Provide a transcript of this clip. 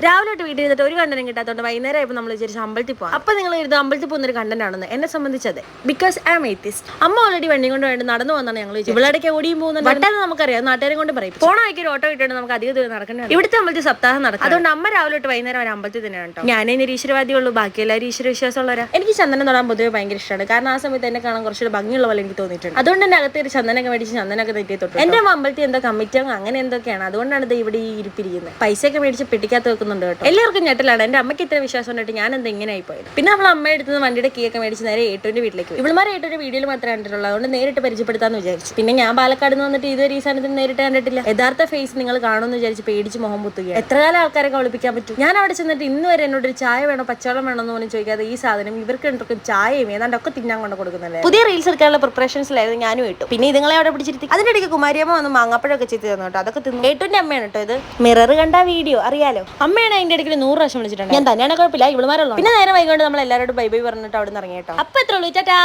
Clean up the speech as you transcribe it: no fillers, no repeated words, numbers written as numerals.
രാവിലെ തൊട്ട് വീട്ടിൽ ഇരുന്നിട്ട് ഒരു കണ്ടനം കിട്ടാത്തതുകൊണ്ട് വൈകുന്നേരം ആയപ്പോൾ നമ്മൾ വിചാരിച്ചു അമ്പലത്തിൽ പോകാം. അപ്പോൾ നിങ്ങൾ ഇരുന്ന് അമ്പലത്തിൽ പോകുന്നൊരു കണ്ടന്റ് ആണെന്ന് എന്നെ സംബന്ധിച്ചത്. Because I am atheist. അമ്മ ഓൾറെഡി വണ്ടി കൊണ്ട് വേണ്ടി നടന്നു വന്നാണ് ഞങ്ങൾ ഇവിടേക്ക് ഓടിയും പോകുന്നത്. വട്ടാന്ന് നമുക്കറിയാം, നാട്ടുകാരെ കൊണ്ട് പറയും. പോണ വഴിക്ക് ഒരു ഓട്ടോ കിട്ടിയിട്ട് നമുക്ക് അധികം ദൂരം നടക്കേണ്ടത്. ഇവിടുത്തെ അമ്പലത്തിൽ സപ്താഹം നടക്കും. അതുകൊണ്ട് അമ്മ രാവിലെ തൊട്ട് വൈകുന്നേരം ഒരു അമ്പലത്തിൽ തന്നെയാണ് കേട്ടോ. ഞാനേ നിരീശ്വരവാദിയുള്ളൂ, ബാക്കി എല്ലാവരും ഈശ്വര വിശ്വാസമുള്ളവരാ. എനിക്ക് ചന്ദനം തൊടാൻ പൊതുവെ ഭയങ്കര ഇഷ്ടമാണ്. കാരണം ആ സമയത്ത് എന്നെ കാണാൻ കുറച്ചുകൂടെ ഭംഗിയുള്ള പോലെ എനിക്ക് തോന്നിയിട്ടുണ്ട്. അതുകൊണ്ട് തന്നെ അകത്ത് ഒരു ചന്ദനൊക്കെ മേടിച്ച് ചന്ദനൊക്കെ തെറ്റി തൊട്ടു. എന്റെ അമ്പലത്തിൽ എന്തോ കമ്മിറ്റി അങ്ങനെ എന്തൊക്കെയാണ്. അതുകൊണ്ടാണ് ഇത് ഇവിടെ ഈ ഇരിപ്പിരിക്കുന്നത്. പൈസയൊക്കെ മേടിച്ച് പെട്ടിക്കകത്ത് വെക്കുന്നുണ്ട് കേട്ടോ. എല്ലാവർക്കും ഞെട്ടലാണ്. എന്റെ അമ്മയ്ക്ക് ഇത്ര വിശ്വാസം ഉണ്ടായിട്ട് ഞാൻ എന്താ ഇങ്ങനെ ആയിപ്പോയത്. പിന്നെ നമ്മൾ അമ്മ എടുത്ത് വണ്ടിയുടെ കീ ഒക്കെ മേടിച്ച് നേരെ ഏട്ടൂന്റെ വീട്ടിലേക്ക് പോയി. ഇവളുമാരെ ഏട്ടൂന്റെ വീഡിയോയിൽ മാത്രമേ കണ്ടിട്ടുള്ളൂ. അതുകൊണ്ട് നേരിട്ട് പരിചയപ്പെടുത്താന്ന് വിചാരിച്ചു. പിന്നെ ഞാൻ പാലക്കാട് നിന്ന് വന്നിട്ട് ഇതൊരു ഈ സാധനത്തിന് നേരിട്ട് കണ്ടിട്ടില്ല. യഥാർത്ഥ ഫേസ് നിങ്ങൾ കാണുമെന്ന് വിചാരിച്ച് പേടിച്ച് മുഖം പുത്തുകയാണ്. എത്ര കാലം ആൾക്കാരെ ഒളിപ്പിക്കാൻ പറ്റും. ഞാൻ അവിടെ ചെന്നിട്ട് ഇന്ന് വരെ എന്നോട് ഒരു ചായ വേണോ പച്ചവെള്ളം വേണോ എന്ന് പോലും ചോദിക്കാതെ ഈ സാധനം ഇവർക്ക് രണ്ടും ചായയും ഏതാണ്ടൊക്കെ തിന്നാൻ കൊണ്ട് കൊടുക്കുന്നില്ല. പുതിയ റീൽസ് എടുക്കാനുള്ള പ്രിപ്പറേഷൻസിലായിരുന്നു ഞാനും ഇട്ടു. പിന്നെ ഇതുങ്ങളെ അവിടെ പിടിച്ചിരുത്തി. അതിന്റെ ഇടയ്ക്ക് കുമാരിയമ്മ വന്ന് മാങ്ങാപ്പഴമൊക്കെ ചെത്തി തന്നു കേട്ടോ. അതൊക്കെ തിന്നു. ഏട്ടൂന്റെ അമ്മയാണ് കേട്ടോ ഇത്. മിറർ കണ്ട വീഡിയോ അറിയാലോ. അമ്മയാണ് അതിന്റെ ഇടയ്ക്ക് 100 പ്രാവശ്യം വിളിച്ചിട്ടുണ്ട്. ഞാൻ തന്നെയാണ് കുഴപ്പമില്ല, ഇവളുമാരുള്ളൂ. പിന്നെ നേരെ വൈകൊണ്ട് നമ്മൾ എല്ലാവരോടും ബൈ ബൈ പറഞ്ഞിട്ട് അവിടെ നിന്ന് ഇറങ്ങി കേട്ടോ. അപ്പൊ എത്ര ഉള്ളൂ, ടാറ്റാ.